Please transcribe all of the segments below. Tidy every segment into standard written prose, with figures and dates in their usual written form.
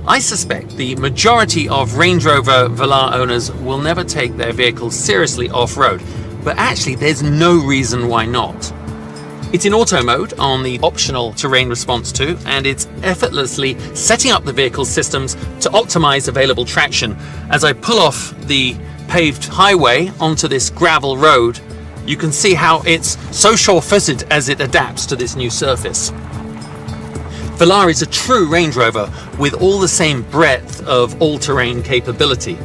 I suspect the majority of Range Rover Velar owners will never take their vehicles seriously off-road, but actually there's no reason why not. It's in auto mode on the optional terrain response 2, and it's effortlessly setting up the vehicle's systems to optimize available traction. As I pull off the paved highway onto this gravel road, you can see how it's so sure-footed as it adapts to this new surface. Velar is a true Range Rover with all the same breadth of all-terrain capability.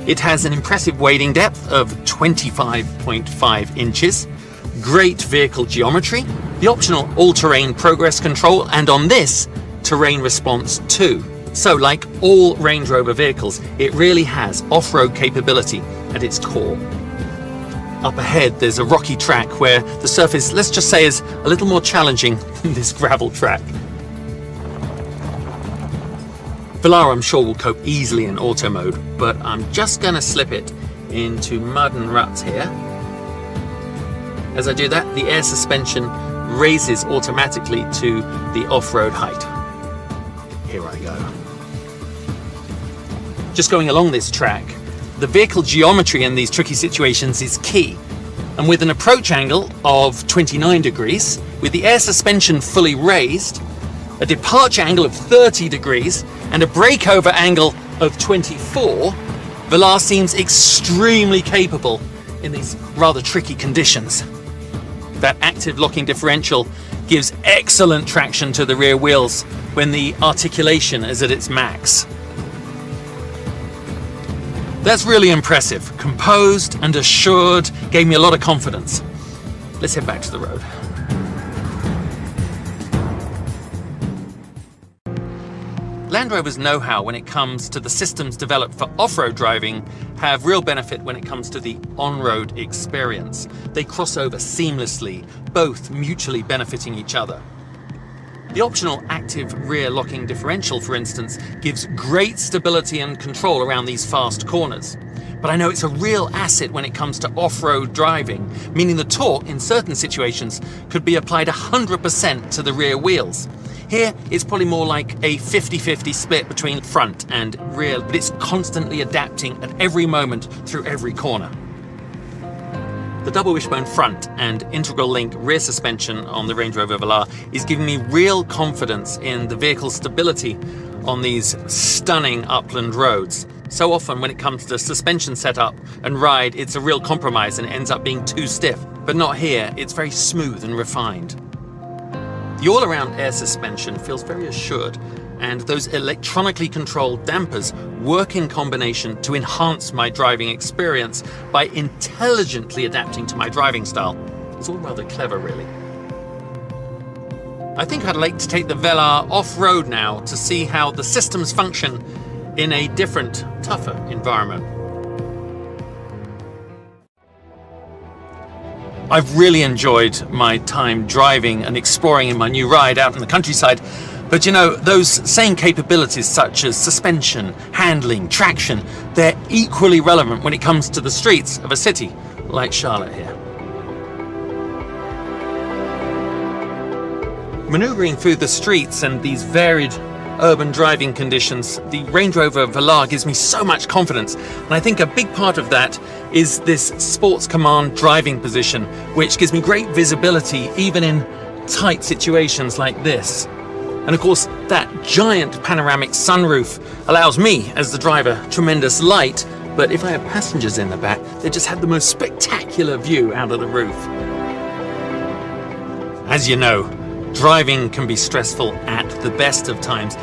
It has an impressive wading depth of 25.5 inches, great vehicle geometry, the optional all-terrain progress control, and on this, terrain response 2. So like all Range Rover vehicles, it really has off-road capability at its core. Up ahead, there's a rocky track where the surface, let's just say, is a little more challenging than this gravel track. Velar, I'm sure, will cope easily in auto mode, but I'm just going to slip it into mud and ruts here. As I do that, the air suspension raises automatically to the off-road height. Here I go. Just going along this track, the vehicle geometry in these tricky situations is key. And with an approach angle of 29 degrees, with the air suspension fully raised, a departure angle of 30 degrees, and a breakover angle of 24, Velar seems extremely capable in these rather tricky conditions. That active locking differential gives excellent traction to the rear wheels when the articulation is at its max. That's really impressive. Composed and assured, gave me a lot of confidence. Let's head back to the road. Land Rover's know-how when it comes to the systems developed for off-road driving have real benefit when it comes to the on-road experience. They cross over seamlessly, both mutually benefiting each other. The optional active rear locking differential, for instance, gives great stability and control around these fast corners. But I know it's a real asset when it comes to off-road driving, meaning the torque in certain situations could be applied 100% to the rear wheels. Here, it's probably more like a 50-50 split between front and rear, but it's constantly adapting at every moment through every corner. The double wishbone front and integral link rear suspension on the Range Rover Velar is giving me real confidence in the vehicle's stability on these stunning upland roads. So often when it comes to suspension setup and ride, it's a real compromise and it ends up being too stiff. But not here, it's very smooth and refined. The all-around air suspension feels very assured, and those electronically controlled dampers work in combination to enhance my driving experience by intelligently adapting to my driving style. It's all rather clever, really. I think I'd like to take the Velar off-road now to see how the systems function in a different, tougher environment. I've really enjoyed my time driving and exploring in my new ride out in the countryside, but you know, those same capabilities such as suspension, handling, traction, they're equally relevant when it comes to the streets of a city like Charlotte here. Maneuvering through the streets and these varied urban driving conditions, the Range Rover Velar gives me so much confidence, and I think a big part of that is this Sports Command driving position, which gives me great visibility even in tight situations like this. And of course, that giant panoramic sunroof allows me, as the driver, tremendous light, but if I have passengers in the back, they just have the most spectacular view out of the roof. As you know, driving can be stressful at the best of times,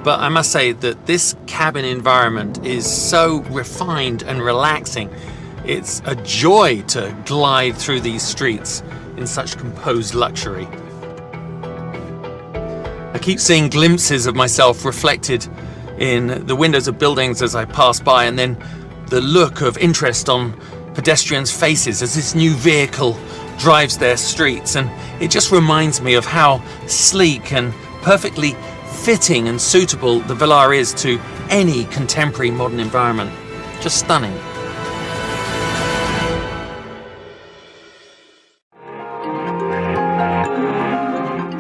but I must say that this cabin environment is so refined and relaxing. It's a joy to glide through these streets in such composed luxury. I keep seeing glimpses of myself reflected in the windows of buildings as I pass by, and then the look of interest on pedestrians' faces as this new vehicle drives their streets, and it just reminds me of how sleek and perfectly fitting and suitable the Velar is to any contemporary modern environment. Just stunning.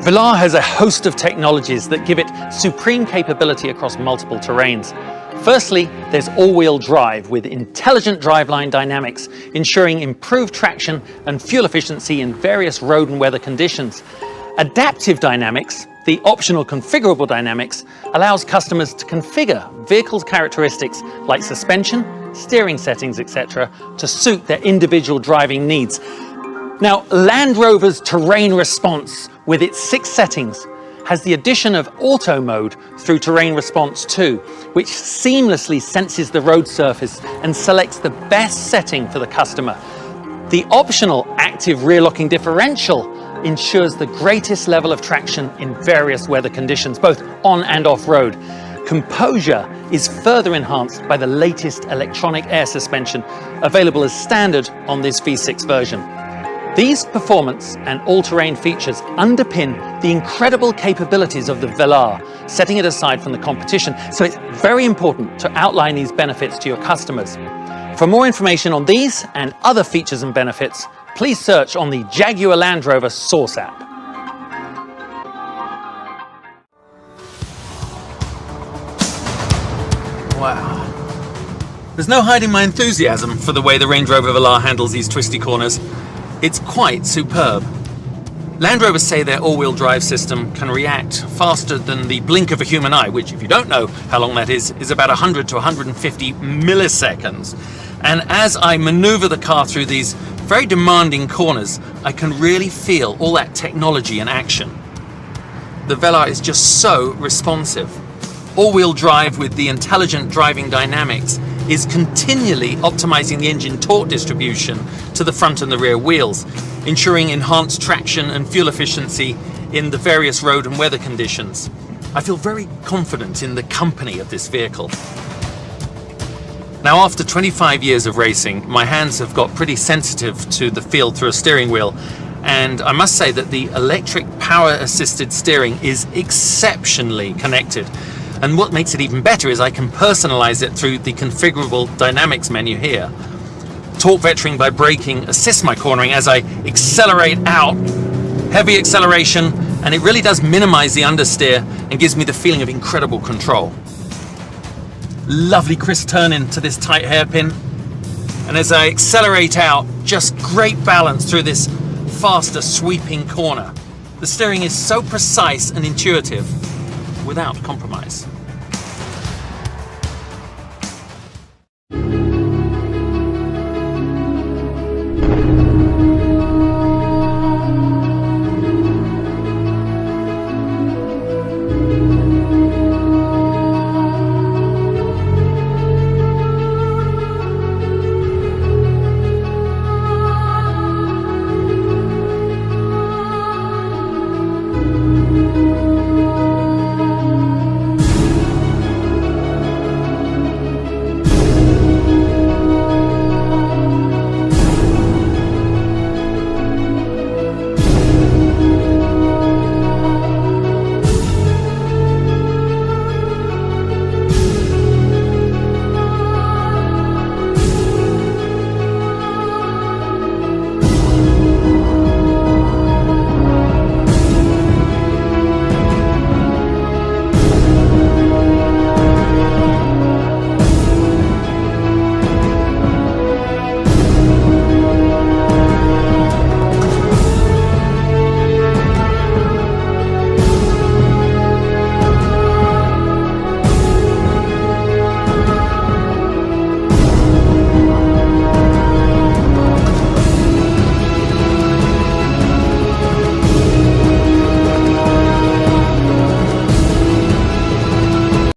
Velar has a host of technologies that give it supreme capability across multiple terrains. Firstly, there's all-wheel drive with intelligent driveline dynamics, ensuring improved traction and fuel efficiency in various road and weather conditions. Adaptive dynamics, the optional configurable dynamics, allows customers to configure vehicles' characteristics like suspension, steering settings, etc., to suit their individual driving needs. Now, Land Rover's terrain response, with its 6 settings, has the addition of auto mode through terrain response 2, which seamlessly senses the road surface and selects the best setting for the customer. The optional active rear locking differential ensures the greatest level of traction in various weather conditions, both on and off road. Composure is further enhanced by the latest electronic air suspension, available as standard on this V6 version. These performance and all-terrain features underpin the incredible capabilities of the Velar, setting it aside from the competition, so it's very important to outline these benefits to your customers. For more information on these and other features and benefits, please search on the Jaguar Land Rover Source app. Wow. There's no hiding my enthusiasm for the way the Range Rover Velar handles these twisty corners. It's quite superb. Land Rovers say their all-wheel drive system can react faster than the blink of a human eye, which, if you don't know how long that is about 100 to 150 milliseconds. And as I maneuver the car through these very demanding corners, I can really feel all that technology in action. The Velar is just so responsive. All-wheel drive with the intelligent driving dynamics is continually optimizing the engine torque distribution to the front and the rear wheels, ensuring enhanced traction and fuel efficiency in the various road and weather conditions. I feel very confident in the company of this vehicle. Now, after 25 years of racing, my hands have got pretty sensitive to the feel through a steering wheel, and I must say that the electric power-assisted steering is exceptionally connected. And what makes it even better is I can personalize it through the configurable dynamics menu here. Torque vectoring by braking assists my cornering as I accelerate out, heavy acceleration, and it really does minimize the understeer and gives me the feeling of incredible control. Lovely crisp turn into this tight hairpin, and as I accelerate out, just great balance through this faster sweeping corner. The steering is so precise and intuitive without compromise.